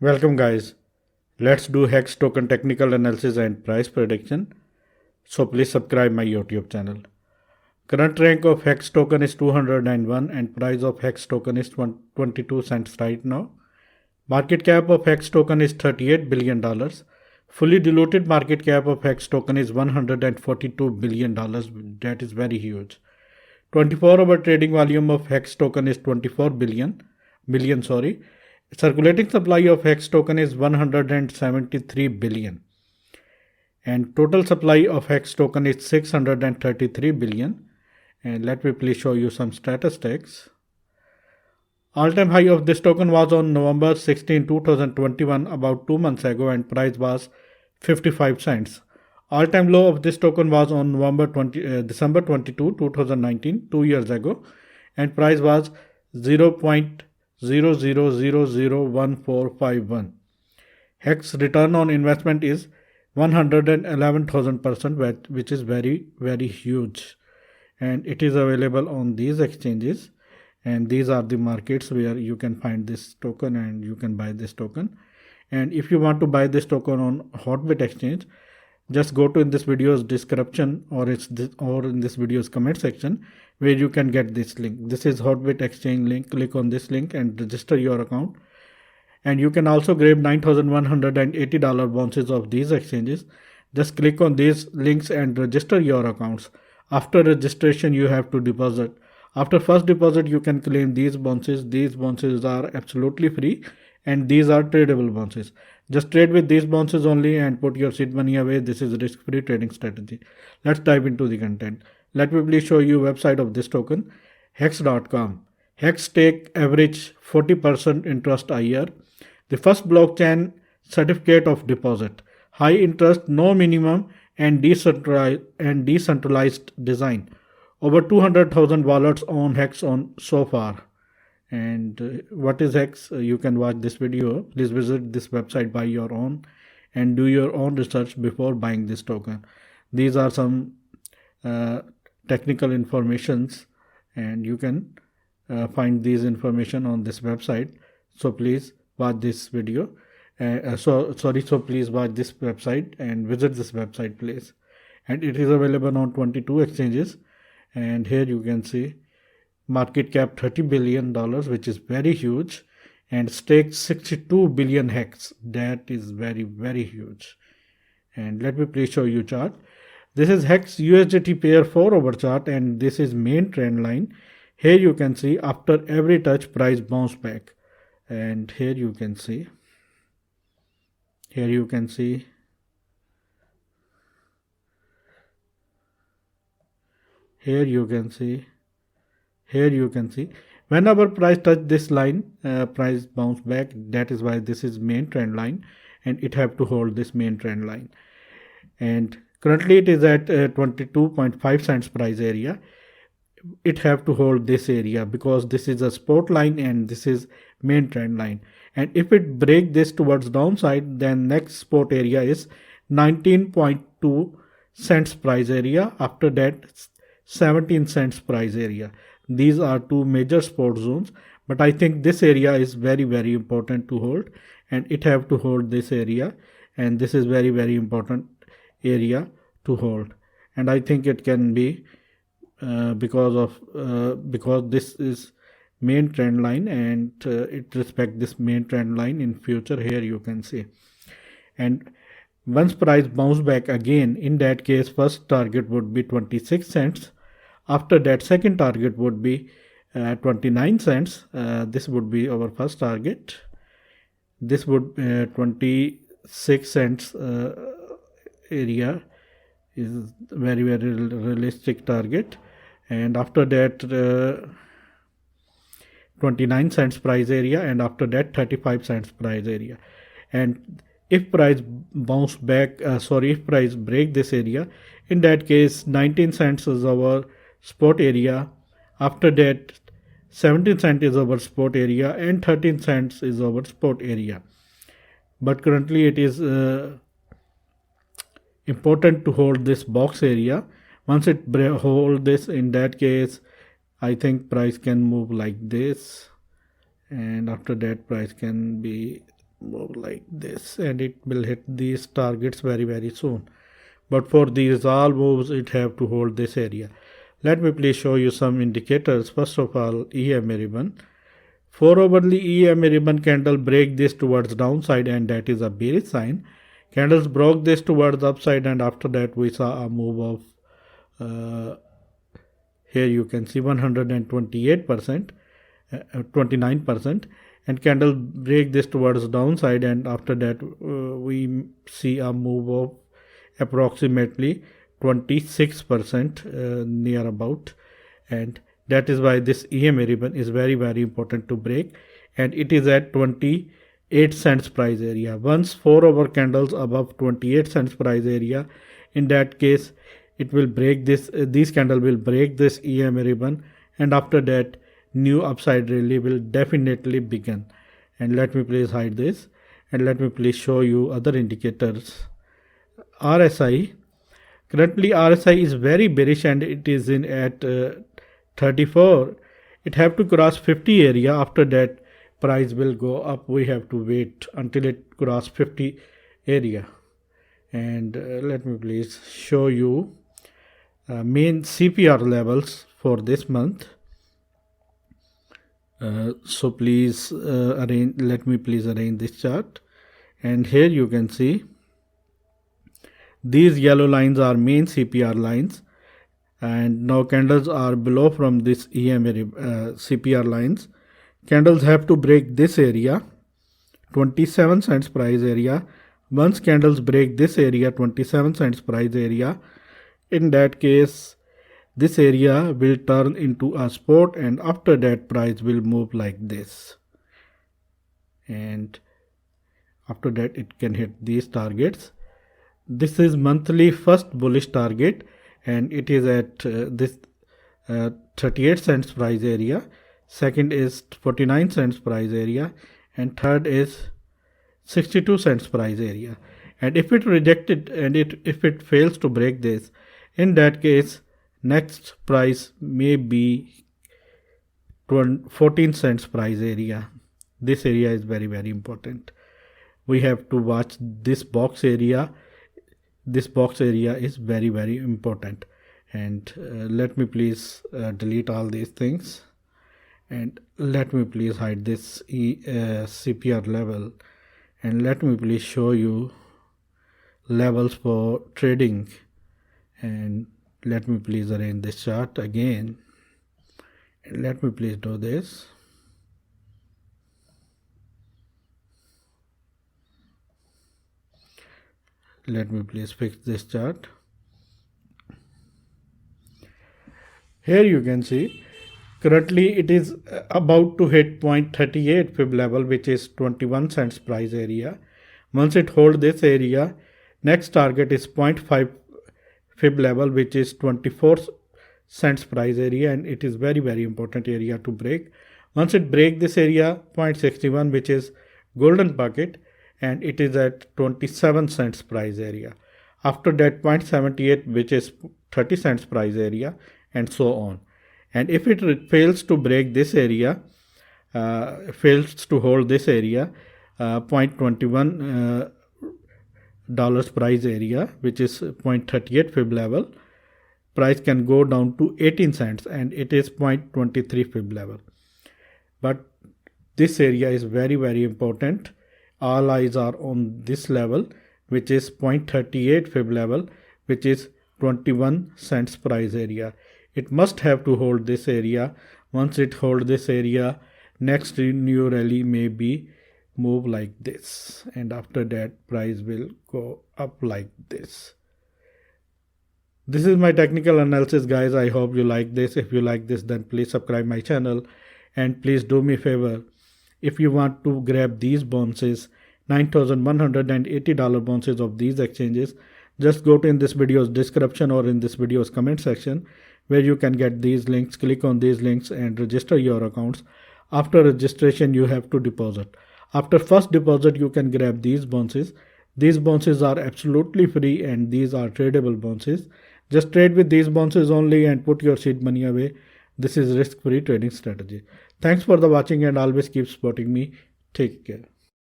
Welcome guys. Let's do Hex token technical analysis and price prediction. So please subscribe my YouTube channel. Current rank of Hex token is 201 and price of Hex token is 22 cents right now. Market cap of Hex token is $38 billion. Fully diluted market cap of Hex token is $142 billion. That is very huge. 24-hour trading volume of Hex token is 24 billion. Circulating supply of Hex token is 173 billion. And total supply of Hex token is 633 billion. And let me please show you some statistics. All-time high of this token was on November 16, 2021, about 2 months ago, and price was 55 cents. All-time low of this token was on December 22, 2019, 2 years ago, and price was 0.00001451. Hex return on investment is 111,000%, which is very, very huge. And it is available on these exchanges. And these are the markets where you can find this token and you can buy this token. And if you want to buy this token on Hotbit exchange, just go to in this video's description or in this video's comment section where you can get this link. This is Hotbit exchange link. Click on this link and register your account. And you can also grab $9,180 bounces of these exchanges. Just click on these links and register your accounts. After registration, you have to deposit. After first deposit, you can claim these bounces. These bounces are absolutely free and these are tradable bounces. Just trade with these bounces only and put your seed money away. This is risk-free trading strategy. Let's dive into the content. Let me please show you website of this token, hex.com. Hex take average 40% interest a year. The first blockchain certificate of deposit. High interest, no minimum, and decentralized design. Over 200,000 wallets on Hex on so far. And what is Hex? You can watch this video. Please visit this website by your own and do your own research before buying this token. These are some technical informations and you can find these information on this website. So please watch this video. So please watch this website and visit this website please. And it is available on 22 exchanges. And here you can see market cap $30 billion, which is very huge, and staked 62 billion Hex. That is very, very huge. And let me please show you chart. This is Hex USDT pair 4-hour chart, and this is main trend line. Here you can see after every touch price bounce back. And here you can see. Here you can see. Here you can see. Here you can see. Whenever price touch this line, price bounce back. That is why this is main trend line, and it have to hold this main trend line. And currently it is at 22.5 cents price area. It have to hold this area because this is a support line and this is main trend line. And if it break this towards downside, then next support area is 19.2 cents price area. After that, 17 cents price area. These are two major support zones, but I think this area is very, very important to hold, and it have to hold this area, and this is very, very important area to hold. And I think it can be because this is main trend line and it respect this main trend line in future. Here you can see. And once price bounce back again, in that case first target would be 26 cents. After that second target would be 29 cents. This would be our first target. This would 26 cents area is very, very realistic target. And after that 29 cents price area, and after that 35 cents price area. And if price bounce back, if price break this area, in that case 19 cents is our support area. After that 17 cents is our support area and 13 cents is our support area. But currently it is important to hold this box area. Once it hold this, in that case I think price can move like this, and after that price can be move like this, and it will hit these targets very soon. But for these all moves, it have to hold this area. Let me please show you some indicators. First of all, EMA ribbon. 4 hourly EMA ribbon candle break this towards downside, and that is a bearish sign. Candles broke this towards upside, and after that we saw a move of here you can see 128%, 29%, and candle break this towards downside, and after that we see a move of approximately 26% near about, and that is why this EMA ribbon is very important to break, and it is at 28 cents price area. Once 4 hour candles above 28 cents price area, in that case it will break this, these candle will break this EMA ribbon, and after that new upside rally will definitely begin. And let me please hide this, and let me please show you other indicators. RSI, currently RSI is very bearish, and it is in at 34. It have to cross 50 area. After that price will go up. We have to wait until it cross 50 area. And let me please show you main CPR levels for this month. So please let me please arrange this chart, and here you can see these yellow lines are main CPR lines, and now candles are below from this EMA CPR lines. Candles have to break this area, 27 cents price area. Once candles break this area, 27 cents price area, in that case this area will turn into a support, and after that price will move like this, and after that it can hit these targets. This is monthly first bullish target, and it is at this 38 cents price area. Second is 49 cents price area, and third is 62 cents price area. And if it rejected, and if it fails to break this, in that case next price may be 14 cents price area. This area is very important. We have to watch this box area. This box area is very important. And let me please delete all these things, and let me please hide this CPR level, and let me please show you levels for trading, and let me please arrange this chart again, and let me please do this. Let me please fix this chart. Here you can see currently it is about to hit 0.38 fib level, which is 21 cents price area. Once it holds this area, next target is 0.5 fib level, which is 24 cents price area, and it is very important area to break. Once it break this area, 0.61, which is golden bucket, and it is at 27 cents price area. After that 0.78, which is 30 cents price area, and so on. And if it fails to break this area, fails to hold this area, 0.21 dollars price area, which is 0.38 fib level, price can go down to 18 cents, and it is 0.23 fib level. But this area is very important. All eyes are on this level, which is 0.38 fib level, which is 21 cents price area. It must have to hold this area. Once it holds this area, next new rally may be move like this, and after that price will go up like this. This is my technical analysis, guys. I hope you like this. If you like this, then please subscribe my channel, and please do me a favor. If you want to grab these bounces, $9,180 bounces of these exchanges, just go to in this video's description or in this video's comment section, where you can get these links. Click on these links and register your accounts. After registration, you have to deposit. After first deposit, you can grab these bounces. These bounces are absolutely free, and these are tradable bounces. Just trade with these bounces only and put your seed money away. This is risk-free trading strategy. Thanks for the watching, and always keep supporting me. Take care.